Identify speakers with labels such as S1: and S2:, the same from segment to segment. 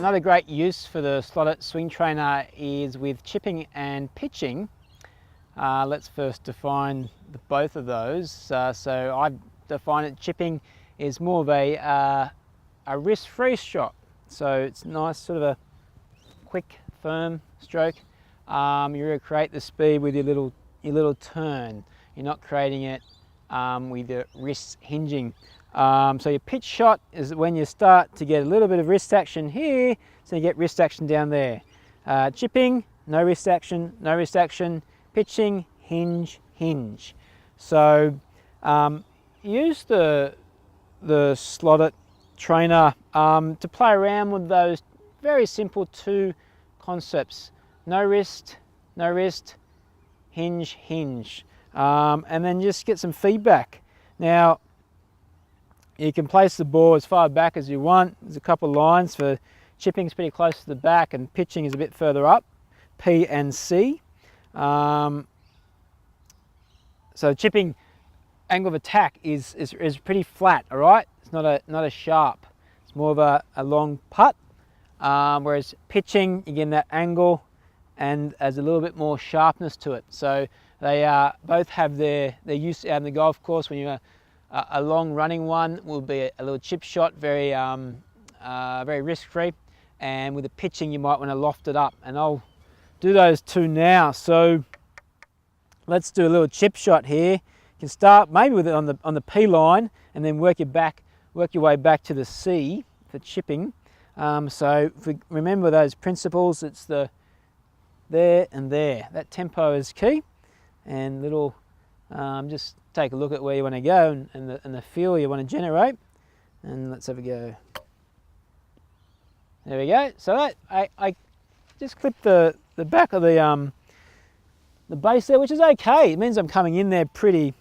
S1: Another great use for the slotted swing trainer is with chipping and pitching. Let's first define both of those. So I define it, chipping is more of a wrist-free shot. So it's nice, sort of a quick, firm stroke. You're going to create the speed with your little turn. You're not creating it with your wrists hinging. So your pitch shot is when you start to get a little bit of wrist action here, so you get wrist action down there. Chipping, no wrist action, no wrist action. Pitching, hinge, hinge. So use the slotted trainer to play around with those very simple two concepts. No wrist, hinge, hinge. And then just get some feedback. Now, you can place the ball as far back as you want. There's a couple of lines for chipping's pretty close to the back and pitching is a bit further up, P and C. So chipping angle of attack is pretty flat, all right? It's not a sharp. It's more of a long putt. Whereas pitching, you get that angle and has a little bit more sharpness to it. So they both have their use out in the golf course. When you're a long running one will be a little chip shot, very risk-free, and with the pitching you might want to loft it up, and I'll do those two now. So let's do a little chip shot here. You can start maybe with it on the P line and then work your way back to the C for chipping. So if we remember those principles, it's the there and there. That tempo is key, and little just take a look at where you want to go and the feel you want to generate, and let's have a go. There we go. So that I just clipped the back of the base there, which is okay. It means I'm coming in there pretty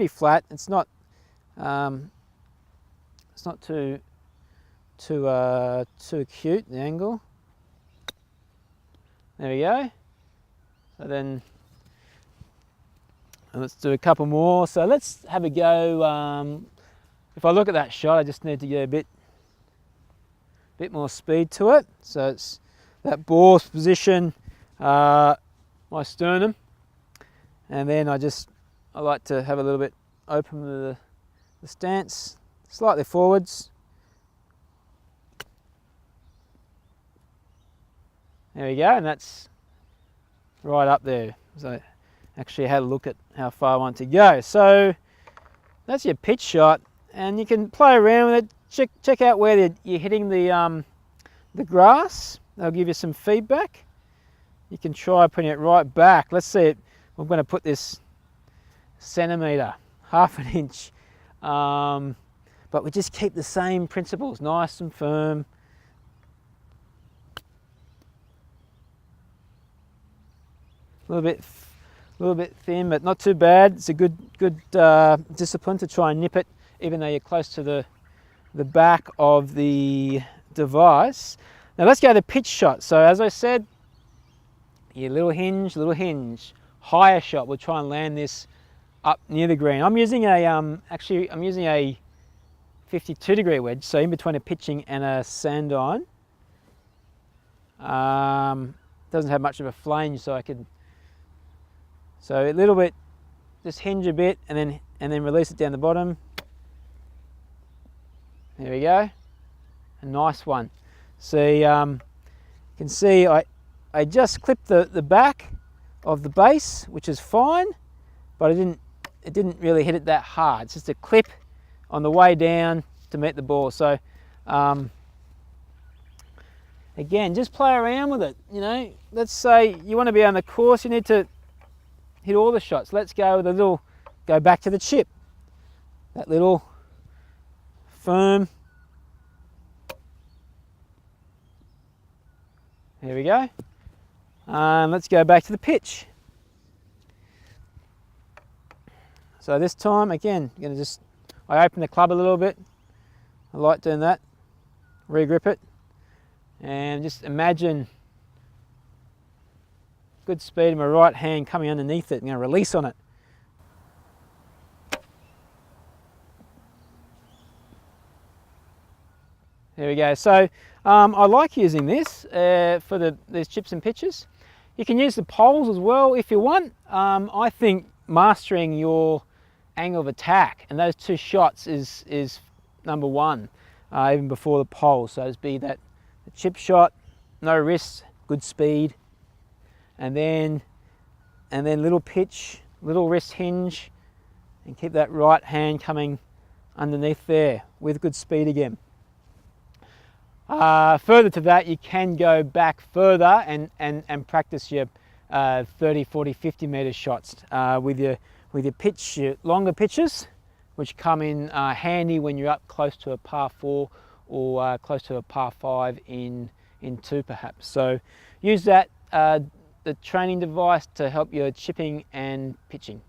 S1: flat. It's not too acute, the angle. There we go. So then let's do a couple more. So let's have a go. If I look at that shot, I just need to get a bit more speed to it. So it's that ball position, my sternum, and then I like to have a little bit open with the stance, slightly forwards. There we go, and that's right up there. So actually had a look at how far I want to go. So that's your pitch shot, and you can play around with it. Check out where you're hitting the grass. They'll give you some feedback. You can try putting it right back. Let's see it. I'm going to put this centimetre, half an inch, but we just keep the same principles, nice and firm. A little bit thin, but not too bad. It's a good discipline to try and nip it, even though you're close to the back of the device. Now let's go to pitch shot. So as I said, your little hinge, higher shot. We'll try and land this up near the green. I'm using a 52-degree wedge, so in between a pitching and a sand iron. Doesn't have much of a flange, so a little bit, just hinge a bit and then release it down the bottom. There we go, a nice one. See, you can see I just clipped the back of the base, which is fine, but it didn't really hit it that hard. It's just a clip on the way down to meet the ball. So again, just play around with it. You know, let's say you want to be on the course, you need to hit all the shots. Let's go with go back to the chip. That little firm. There we go. Let's go back to the pitch. So this time, again, I'm going to I open the club a little bit. I like doing that. Regrip it. And just imagine good speed in my right hand coming underneath it. I'm going to release on it. There we go. So I like using this for these chips and pitches. You can use the poles as well if you want. I think mastering your angle of attack and those two shots is number one, even before the pole. So it'd be that the chip shot, no wrists, good speed, and then little pitch, little wrist hinge, and keep that right hand coming underneath there with good speed again. Further to that, you can go back further and practice your 30, 40, 50 meter shots with your pitch, your longer pitches, which come in handy when you're up close to a par 4 or close to a par 5 in 2 perhaps. So use that the training device to help your chipping and pitching.